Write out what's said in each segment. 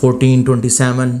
14, 27,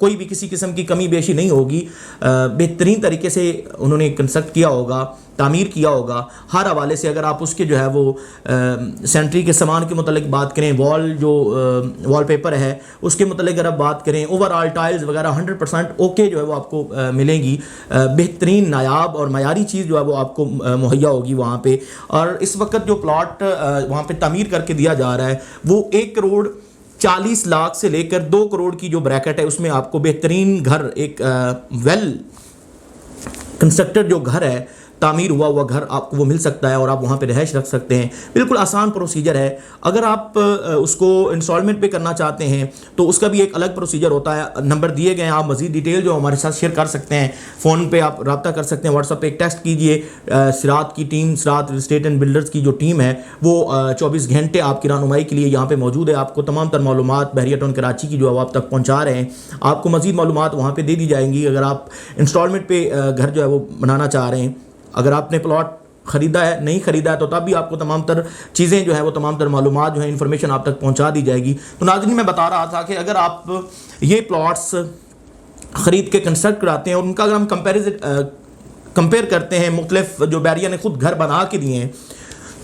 کوئی بھی کسی قسم کی کمی بیشی نہیں ہوگی. بہترین طریقے سے انہوں نے کنسٹرکٹ کیا ہوگا, تعمیر کیا ہوگا ہر حوالے سے. اگر آپ اس کے جو ہے وہ سینٹری کے سامان کے متعلق بات کریں, وال پیپر ہے اس کے متعلق اگر آپ بات کریں, اوور آل ٹائلز وغیرہ 100% اوکے جو ہے وہ آپ کو ملیں گی. بہترین نایاب اور معیاری چیز جو ہے وہ آپ کو مہیا ہوگی وہاں پہ. اور اس وقت جو پلاٹ وہاں پہ تعمیر کر کے دیا جا رہا ہے وہ 1,40 لاکھ سے لے کر 2 کروڑ کی جو بریکٹ ہے اس میں آپ کو بہترین گھر, ایک ویل کنسٹرکٹڈ جو گھر ہے, تعمیر ہوا ہوا گھر آپ کو وہ مل سکتا ہے اور آپ وہاں پہ رہائش رکھ سکتے ہیں. بالکل آسان پروسیجر ہے. اگر آپ اس کو انسٹالمنٹ پہ کرنا چاہتے ہیں تو اس کا بھی ایک الگ پروسیجر ہوتا ہے. نمبر دیے گئے ہیں, آپ مزید ڈیٹیل جو ہمارے ساتھ شیئر کر سکتے ہیں. فون پہ آپ رابطہ کر سکتے ہیں, واٹس ایپ پہ ایک ٹیکسٹ کیجئے. سرات کی ٹیم, سرات اسٹیٹ اینڈ بلڈرز کی جو ٹیم ہے وہ 24 گھنٹے آپ کی رہنمائی کے لیے یہاں پہ موجود ہے. آپ کو تمام تر معلومات بحریہ ٹاؤن کراچی کی جو ہے وہ آپ تک پہنچا رہے ہیں. آپ کو مزید معلومات وہاں پہ دے دی جائیں گی اگر آپ انسٹالمنٹ پہ گھر جو ہے وہ بنانا چاہ رہے ہیں. اگر آپ نے پلاٹ خریدا ہے, نہیں خریدا ہے, تو تب بھی آپ کو تمام تر چیزیں جو ہیں وہ تمام تر معلومات جو ہیں انفارمیشن آپ تک پہنچا دی جائے گی. تو ناظرین میں بتا رہا تھا کہ اگر آپ یہ پلاٹس خرید کے کنسٹرکٹ کراتے ہیں اور ان کا اگر ہم کمپیئر کرتے ہیں مختلف جو بحریہ نے خود گھر بنا کے دیے ہیں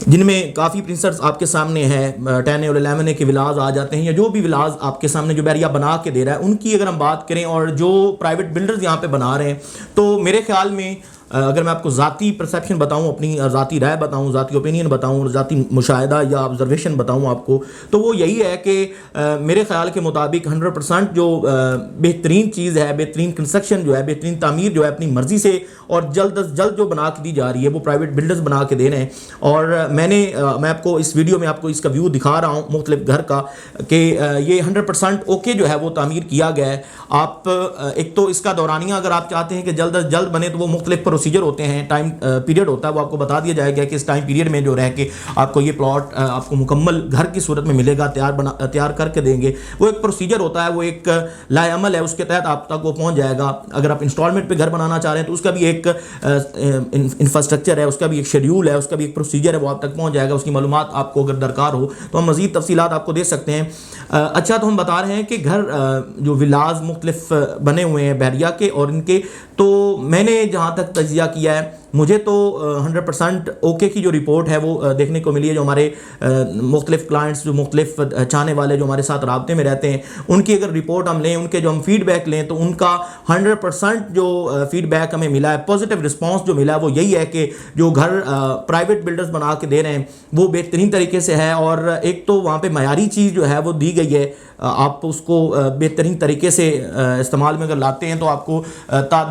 جن میں کافی پرنسرز آپ کے سامنے ہے, 10 اور 11 کے ولاز آ جاتے ہیں یا جو بھی ولاز آپ کے سامنے جو بحریہ بنا کے دے رہا ہے, ان کی اگر ہم بات کریں اور جو پرائیویٹ بلڈرز یہاں پہ بنا رہے ہیں, تو میرے خیال میں اگر میں آپ کو ذاتی پرسیپشن بتاؤں, اپنی ذاتی رائے بتاؤں, ذاتی اوپینین بتاؤں, ذاتی مشاہدہ یا آبزرویشن بتاؤں آپ کو, تو وہ یہی ہے کہ میرے خیال کے مطابق 100% جو بہترین چیز ہے, بہترین کنسٹرکشن جو ہے, بہترین تعمیر جو ہے اپنی مرضی سے اور جلد از جلد جو بنا کے دی جا رہی ہے وہ پرائیویٹ بلڈرز بنا کے دے رہے ہیں. اور میں آپ کو اس ویڈیو میں آپ کو اس کا ویو دکھا رہا ہوں مختلف گھر کا کہ یہ 100% اوکے جو ہے وہ تعمیر کیا گیا ہے. آپ ایک تو اس کا دورانیہ اگر آپ چاہتے ہیں کہ جلد از جلد بنے تو وہ مختلف پروسیجر ہوتے ہیں, ٹائم پیریڈ ہوتا ہے, وہ آپ کو بتا دیا جائے گا کہ اس ٹائم پیریڈ میں جو رہ کے آپ کو یہ پلاٹ آپ کو مکمل گھر کی صورت میں ملے گا, تیار کر کے دیں گے. وہ ایک پروسیجر ہوتا ہے, وہ ایک لائے عمل ہے, اس کے تحت آپ تک وہ پہنچ جائے گا. اگر آپ انسٹالمنٹ پہ گھر بنانا چاہ رہے ہیں تو اس کا بھی ایک انفراسٹرکچر ہے, اس کا بھی ایک شیڈیول ہے, اس کا بھی ایک پروسیجر ہے, وہ آپ تک پہنچ جائے گا. اس کی معلومات آپ کو اگر درکار ہو تو ہم مزید تفصیلات آپ کو دے سکتے ہیں. اچھا, تو ہم بتا رہے ہیں کہ گھر جو ولاز مختلف بنے ہوئے ہیں بحریہ کے اور ان کے, تو میں نے جہاں تک تجزیہ کیا ہے مجھے تو 100% اوکے کی جو رپورٹ ہے وہ دیکھنے کو ملی ہے. جو ہمارے مختلف کلائنٹس, جو مختلف چاہنے والے جو ہمارے ساتھ رابطے میں رہتے ہیں, ان کی اگر رپورٹ ہم لیں, ان کے جو ہم فیڈ بیک لیں, تو ان کا 100% جو فیڈ بیک ہمیں ملا ہے, پازیٹیو رسپانس جو ملا ہے وہ یہی ہے کہ جو گھر پرائیویٹ بلڈرز بنا کے دے رہے ہیں وہ بہترین طریقے سے ہے. اور ایک تو وہاں پہ معیاری چیز جو ہے وہ دی گئی ہے, آپ اس کو بہترین طریقے سے استعمال میں اگر لاتے ہیں تو آپ کو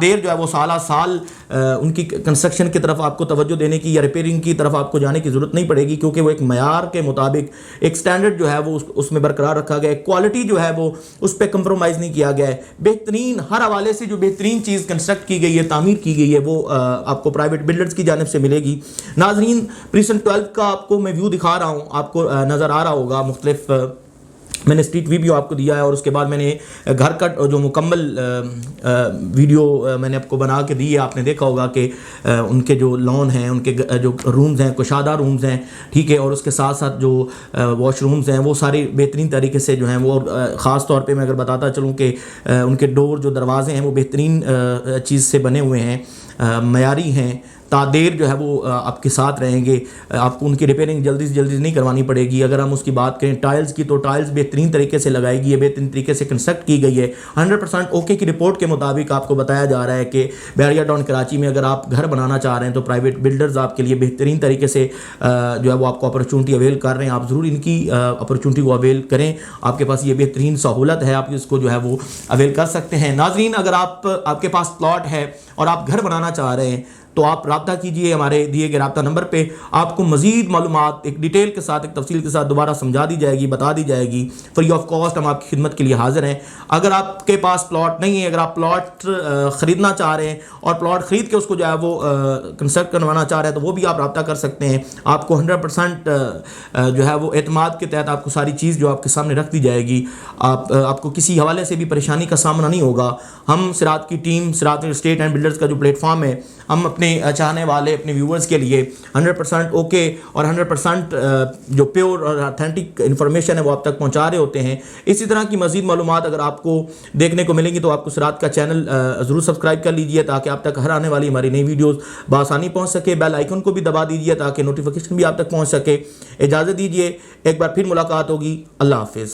دیر جو ہے وہ سالہ سال ان کی کنسٹرکشن کی طرف آپ کو توجہ دینے کی یا ریپیئرنگ کی طرف آپ کو جانے کی ضرورت نہیں پڑے گی, کیونکہ وہ ایک معیار کے مطابق ایک سٹینڈرڈ جو ہے وہ اس میں برقرار رکھا گیا ہے. کوالٹی جو ہے وہ اس پہ کمپرومائز نہیں کیا گیا ہے. بہترین ہر حوالے سے جو بہترین چیز کنسٹرکٹ کی گئی ہے, تعمیر کی گئی ہے, وہ آپ کو پرائیویٹ بلڈرز کی جانب سے ملے گی. ناظرین, پریسنٹ 12 کا آپ کو میں ویو دکھا رہا ہوں, آپ کو نظر آ رہا ہوگا. مختلف میں نے اسٹریٹ ویڈیو آپ کو دیا ہے اور اس کے بعد میں نے گھر کا جو مکمل ویڈیو میں نے آپ کو بنا کے دی ہے. آپ نے دیکھا ہوگا کہ ان کے جو لان ہیں, ان کے جو رومز ہیں, کشادہ رومز ہیں, ٹھیک ہے, اور اس کے ساتھ ساتھ جو واش رومز ہیں وہ سارے بہترین طریقے سے جو ہیں وہ, خاص طور پہ میں اگر بتاتا چلوں کہ ان کے ڈور جو دروازے ہیں وہ بہترین چیز سے بنے ہوئے ہیں, معیاری ہیں, تادیر جو ہے وہ آپ کے ساتھ رہیں گے. آپ کو ان کی ریپیئرنگ جلدی سے جلدی نہیں کروانی پڑے گی. اگر ہم اس کی بات کریں ٹائلز کی, تو ٹائلز بہترین طریقے سے لگائی گئی ہے, بہترین طریقے سے کنسٹرکٹ کی گئی ہے. 100% اوکے کی رپورٹ کے مطابق آپ کو بتایا جا رہا ہے کہ بحریہ ٹاؤن کراچی میں اگر آپ گھر بنانا چاہ رہے ہیں تو پرائیویٹ بلڈرز آپ کے لیے بہترین طریقے سے جو ہے وہ آپ کو اپرچونٹی اویل کر رہے ہیں. آپ ضرور ان کی اپرچونٹی کو اویل کریں. آپ کے پاس یہ بہترین سہولت ہے, آپ اس کو جو ہے وہ اویل کر سکتے ہیں. ناظرین, اگر آپ کے پاس پلاٹ ہے اور آپ گھر بنانا چاہ رہے ہیں تو آپ رابطہ کیجئے ہمارے دیے گئے رابطہ نمبر پہ. آپ کو مزید معلومات ایک ڈیٹیل کے ساتھ, ایک تفصیل کے ساتھ دوبارہ سمجھا دی جائے گی, بتا دی جائے گی. فری آف کاسٹ ہم آپ کی خدمت کے لیے حاضر ہیں. اگر آپ کے پاس پلاٹ نہیں ہے, اگر آپ پلاٹ خریدنا چاہ رہے ہیں اور پلاٹ خرید کے اس کو جو ہے وہ کنسٹرکٹ کروانا چاہ رہے ہیں, تو وہ بھی آپ رابطہ کر سکتے ہیں. آپ کو 100% جو ہے وہ اعتماد کے تحت آپ کو ساری چیز جو آپ کے سامنے رکھ دی جائے گی. آپ کو کسی حوالے سے بھی پریشانی کا سامنا نہیں ہوگا. ہم سرات کی ٹیم, سرات اسٹیٹ اینڈ بلڈرز کا جو پلیٹ فارم ہے, ہم اپنے اپنے چاہنے والے اپنے ویورز کے لیے 100% اوکے اور 100% جو پیور اور اتھینٹک انفارمیشن ہے وہ آپ تک پہنچا رہے ہوتے ہیں. اسی طرح کی مزید معلومات اگر آپ کو دیکھنے کو ملیں گی تو آپ کو سرات کا چینل ضرور سبسکرائب کر لیجئے تاکہ آپ تک ہر آنے والی ہماری نئی ویڈیوز بآسانی پہنچ سکے. بیل آئیکن کو بھی دبا دیجئے تاکہ نوٹیفیکیشن بھی آپ تک پہنچ سکے. اجازت دیجئے، ایک بار پھر ملاقات ہوگی. اللہ حافظ.